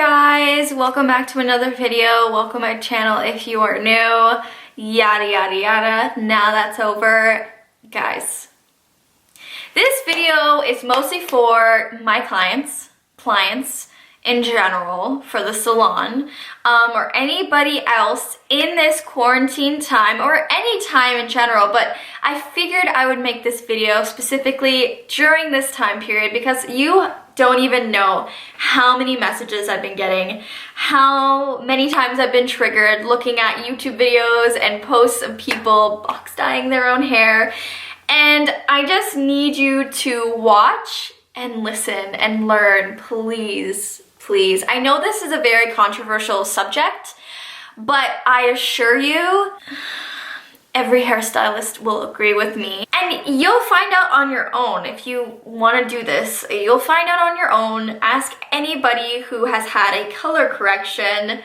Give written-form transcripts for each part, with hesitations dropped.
guys, welcome back to another video. Welcome to my channel if you are new. Yada yada yada. Now that's over. Guys, this video is mostly for my clients in general, for the salon, or anybody else in this quarantine time, or any time in general, but I figured I would make this video specifically during this time period because you don't even know how many messages I've been getting, how many times I've been triggered looking at YouTube videos and posts of people box dyeing their own hair, and I just need you to watch and listen and learn, please. Please. I know this is a very controversial subject, but I assure you, every hairstylist will agree with me. And you'll find out on your own if you want to do this. You'll find out on your own. Ask anybody who has had a color correction.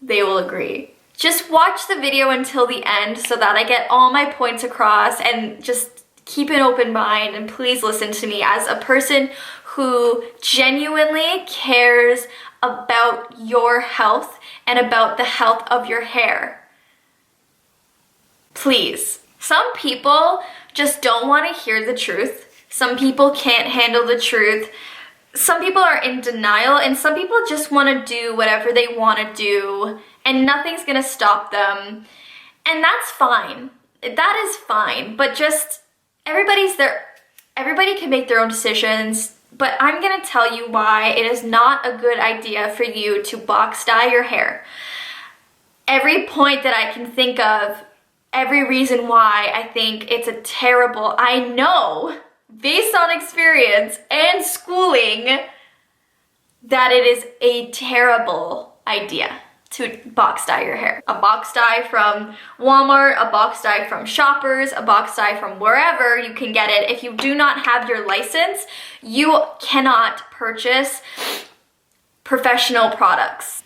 They will agree. Just watch the video until the end so that I get all my points across, and just keep an open mind, and please listen to me as a person who genuinely cares about your health and about the health of your hair. Please. Some people just don't want to hear the truth. Some people can't handle the truth. Some people are in denial, and some people just want to do whatever they want to do, and nothing's gonna stop them. And that's fine. That is fine, but just everybody can make their own decisions. But I'm gonna tell you why it is not a good idea for you to box dye your hair. Every point that I can think of, every reason why I think it's a terrible, I know, based on experience and schooling, that it is a terrible idea to box dye your hair. A box dye from Walmart, a box dye from Shoppers, a box dye from wherever you can get it. If you do not have your license, you cannot purchase professional products.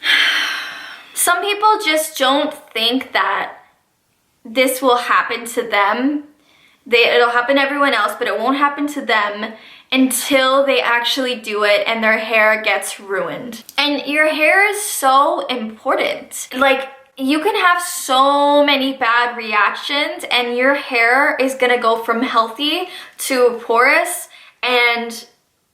Some people just don't think that this will happen to them. It'll happen to everyone else, but it won't happen to them until they actually do it and their hair gets ruined. And your hair is so important. Like, you can have so many bad reactions and your hair is gonna go from healthy to porous and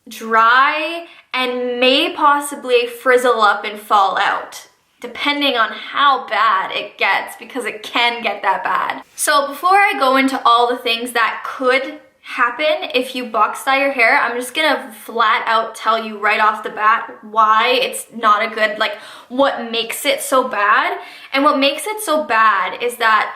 dry and may possibly frizzle up and fall out, depending on how bad it gets, because it can get that bad. So before I go into all the things that could happen if you box dye your hair, I'm just gonna flat out tell you right off the bat why it's not a good, like, what makes it so bad. And what makes it so bad is that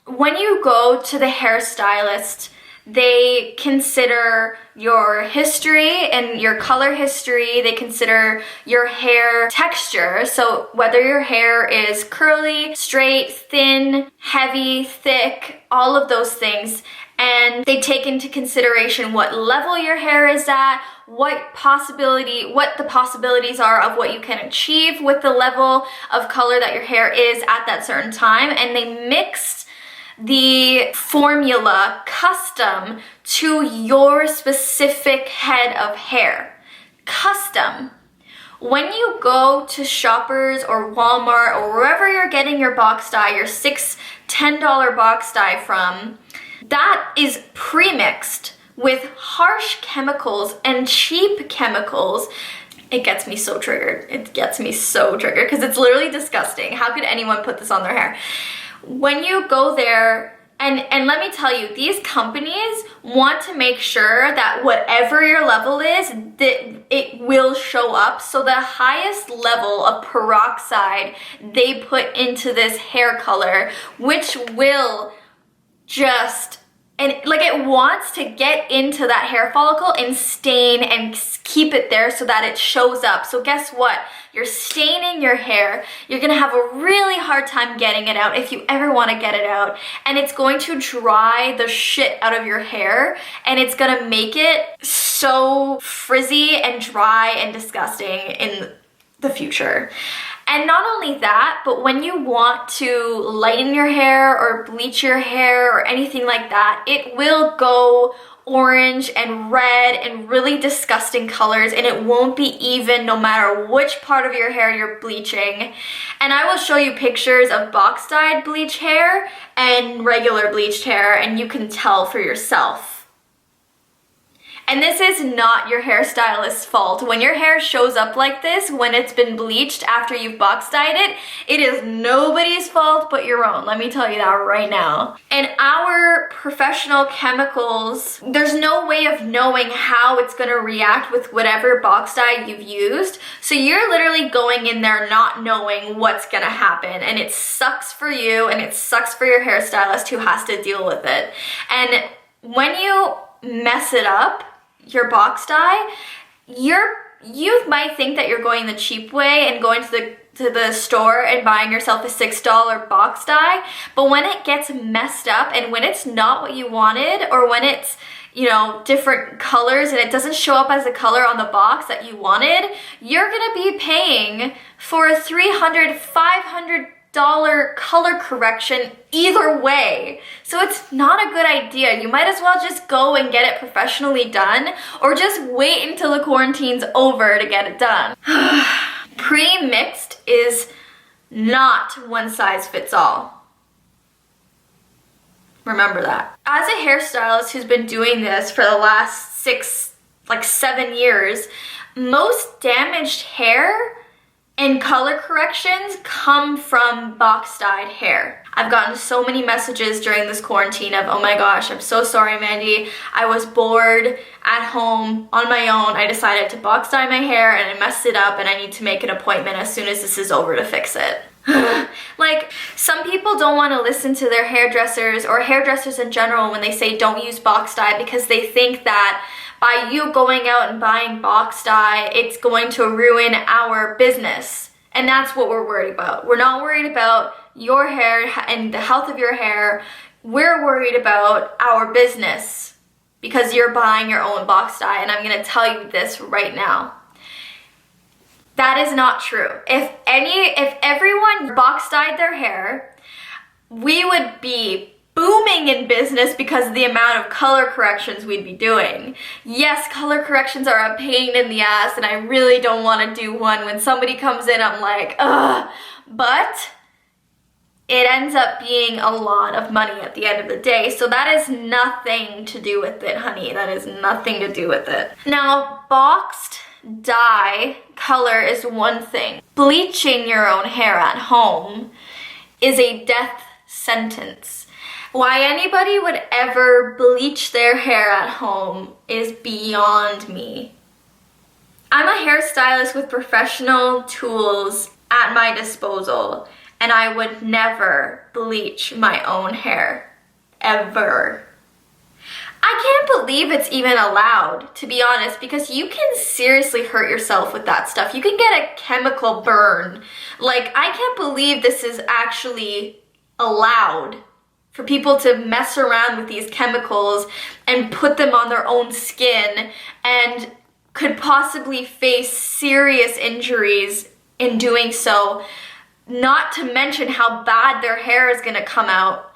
when you go to the hairstylist, they consider your history and your color history. They consider your hair texture. So whether your hair is curly, straight, thin, heavy, thick, all of those things. And they take into consideration what level your hair is at, what the possibilities are of what you can achieve with the level of color that your hair is at that certain time. And they mix the formula custom to your specific head of hair. Custom. When you go to Shoppers or Walmart or wherever you're getting your box dye, your $10 box dye from, that is pre-mixed with harsh chemicals and cheap chemicals. It gets me so triggered. It gets me so triggered because it's literally disgusting. How could anyone put this on their hair? When you go there, and let me tell you, these companies want to make sure that whatever your level is, that it will show up. So the highest level of peroxide they put into this hair color, which will just, and like, it wants to get into that hair follicle and stain and keep it there so that it shows up. So guess what? You're staining your hair. You're gonna have a really hard time getting it out if you ever want to get it out. And it's going to dry the shit out of your hair, and it's gonna make it so frizzy and dry and disgusting in the future. And not only that, but when you want to lighten your hair or bleach your hair or anything like that, it will go orange and red and really disgusting colors, and it won't be even no matter which part of your hair you're bleaching. And I will show you pictures of box dyed bleach hair and regular bleached hair, and you can tell for yourself. And this is not your hairstylist's fault. When your hair shows up like this, when it's been bleached after you've box dyed it, it is nobody's fault but your own. Let me tell you that right now. And our professional chemicals, there's no way of knowing how it's gonna react with whatever box dye you've used. So you're literally going in there not knowing what's gonna happen. And it sucks for you and it sucks for your hairstylist who has to deal with it. And when you mess it up, your box dye, you might think that you're going the cheap way and going to the store and buying yourself a $6 box dye, but when it gets messed up and when it's not what you wanted, or when it's, you know, different colors and it doesn't show up as a color on the box that you wanted, you're gonna be paying for a $300, $500 color correction either way. So it's not a good idea. You might as well just go and get it professionally done, or just wait until the quarantine's over to get it done. Pre-mixed is not one size fits all. Remember that. As a hairstylist who's been doing this for the last 7 years, most damaged hair and color corrections come from box dyed hair. I've gotten so many messages during this quarantine of, oh my gosh, I'm so sorry, Mandy. I was bored at home on my own. I decided to box dye my hair and I messed it up and I need to make an appointment as soon as this is over to fix it. Like, some people don't want to listen to their hairdressers or hairdressers in general when they say don't use box dye, because they think that by you going out and buying box dye, it's going to ruin our business. And that's what we're worried about. We're not worried about your hair and the health of your hair. We're worried about our business because you're buying your own box dye. And I'm going to tell you this right now. That is not true. If everyone box dyed their hair, we would be booming in business because of the amount of color corrections we'd be doing. Yes, color corrections are a pain in the ass and I really don't want to do one. When somebody comes in, I'm like, ugh. But it ends up being a lot of money at the end of the day. So that is nothing to do with it, honey. That is nothing to do with it. Now, boxed dye color is one thing. Bleaching your own hair at home is a death sentence. Why anybody would ever bleach their hair at home is beyond me. I'm a hairstylist with professional tools at my disposal, and I would never bleach my own hair, ever. I can't believe it's even allowed, to be honest, because you can seriously hurt yourself with that stuff. You can get a chemical burn. Like, I can't believe this is actually allowed for people to mess around with these chemicals and put them on their own skin and could possibly face serious injuries in doing so, not to mention how bad their hair is gonna come out,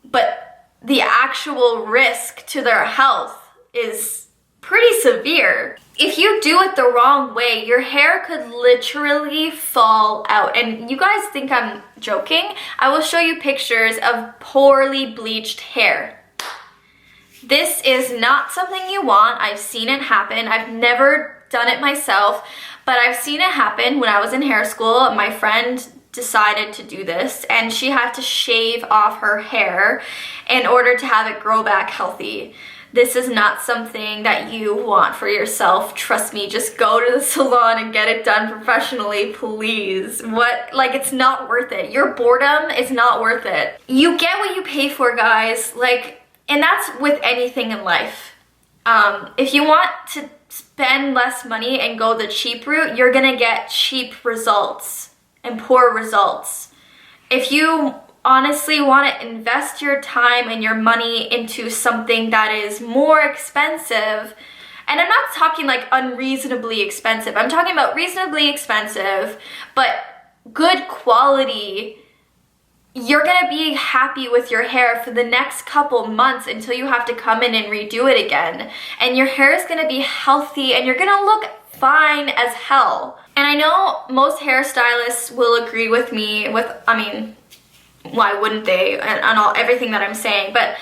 but the actual risk to their health is pretty severe. If you do it the wrong way, your hair could literally fall out. And you guys think I'm joking? I will show you pictures of poorly bleached hair. This is not something you want. I've seen it happen. I've never done it myself, but I've seen it happen when I was in hair school. My friend decided to do this and she had to shave off her hair in order to have it grow back healthy. This is not something that you want for yourself. Trust me, just go to the salon and get it done professionally, please. It's not worth it. Your boredom is not worth it. You get what you pay for, guys. And that's with anything in life. If you want to spend less money and go the cheap route, you're gonna get cheap results and poor results. If you honestly want to invest your time and your money into something that is more expensive, and I'm not talking like unreasonably expensive, I'm talking about reasonably expensive, but good quality, you're gonna be happy with your hair for the next couple months until you have to come in and redo it again. And your hair is gonna be healthy and you're gonna look fine as hell. And I know most hairstylists will agree with me with, I mean, why wouldn't they, on everything that I'm saying, but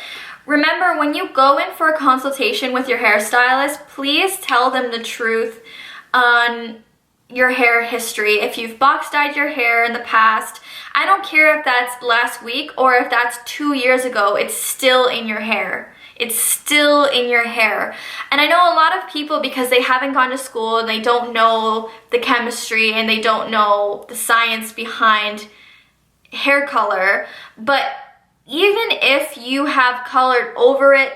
remember, when you go in for a consultation with your hairstylist, please tell them the truth on your hair history. If you've box dyed your hair in the past, I don't care if that's last week or if that's 2 years ago, it's still in your hair. It's still in your hair. And I know a lot of people, because they haven't gone to school and they don't know the chemistry and they don't know the science behind hair color, but even if you have colored over it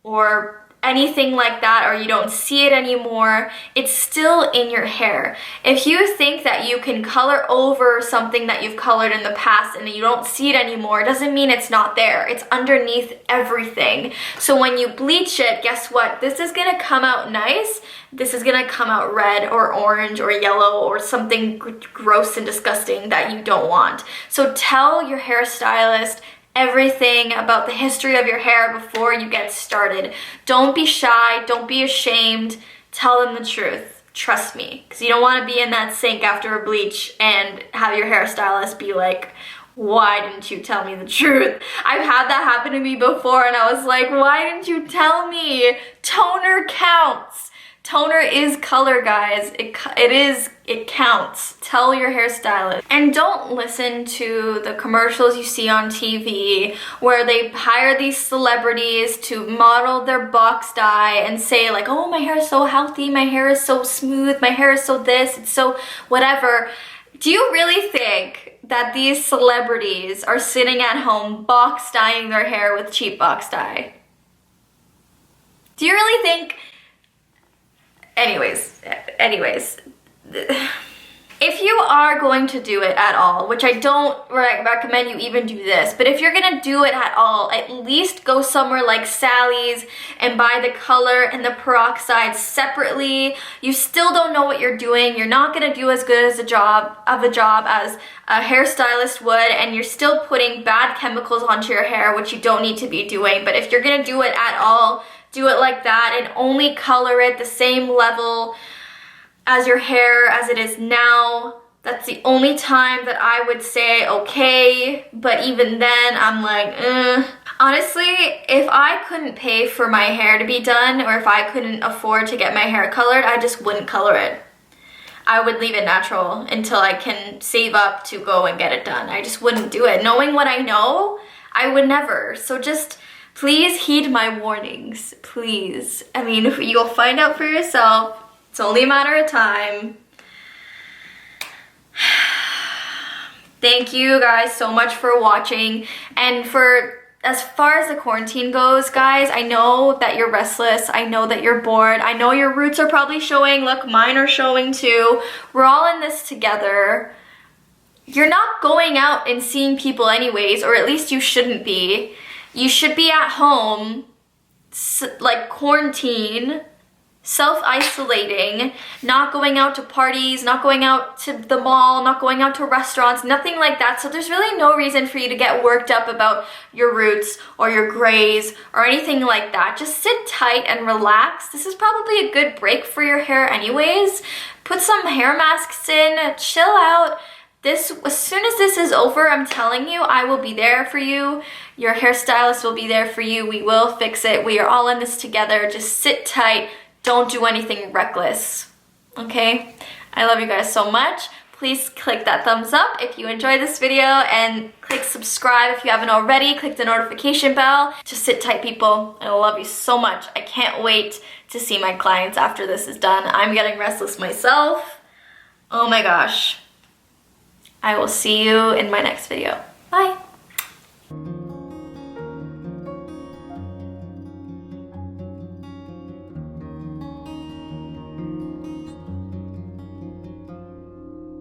or anything like that, or you don't see it anymore, it's still in your hair. If you think that you can color over something that you've colored in the past and you don't see it anymore, it doesn't mean it's not there. It's underneath everything. So when you bleach it, guess what? This is gonna come out nice. This is gonna come out red or orange or yellow or something gross and disgusting that you don't want. So tell your hairstylist everything about the history of your hair before you get started. Don't be shy, don't be ashamed, tell them the truth. Trust me, because you don't want to be in that sink after a bleach and have your hairstylist be like, why didn't you tell me the truth? I've had that happen to me before and I was like, why didn't you tell me? Toner counts. Toner is color, guys. It counts. Tell your hairstylist. And don't listen to the commercials you see on TV where they hire these celebrities to model their box dye and say like, oh, my hair is so healthy, my hair is so smooth, my hair is so this, it's so whatever. Do you really think that these celebrities are sitting at home box dyeing their hair with cheap box dye? Do you really think... Anyways, if you are going to do it at all, which I don't recommend you even do this, but if you're gonna do it at all, at least go somewhere like Sally's and buy the color and the peroxide separately. You still don't know what you're doing. You're not gonna do as good as a job as a hairstylist would, and you're still putting bad chemicals onto your hair, which you don't need to be doing. But if you're gonna do it at all, do it like that and only color it the same level as your hair as it is now. That's the only time that I would say okay, but even then I'm like, Honestly, if I couldn't pay for my hair to be done or if I couldn't afford to get my hair colored, I just wouldn't color it. I would leave it natural until I can save up to go and get it done. I just wouldn't do it. Knowing what I know, I would never. So just please heed my warnings, please. I mean, you'll find out for yourself. It's only a matter of time. Thank you guys so much for watching. And for as far as the quarantine goes, guys, I know that you're restless. I know that you're bored. I know your roots are probably showing. Look, mine are showing too. We're all in this together. You're not going out and seeing people anyways, or at least you shouldn't be. You should be at home, like quarantine, self-isolating, not going out to parties, not going out to the mall, not going out to restaurants, nothing like that. So there's really no reason for you to get worked up about your roots or your grays or anything like that. Just sit tight and relax. This is probably a good break for your hair anyways. Put some hair masks in, chill out. As soon as this is over, I'm telling you, I will be there for you. Your hairstylist will be there for you. We will fix it. We are all in this together. Just sit tight. Don't do anything reckless. Okay? I love you guys so much. Please click that thumbs up if you enjoyed this video and click subscribe if you haven't already. Click the notification bell. Just sit tight, people. I love you so much. I can't wait to see my clients after this is done. I'm getting restless myself. Oh my gosh. I will see you in my next video. Bye.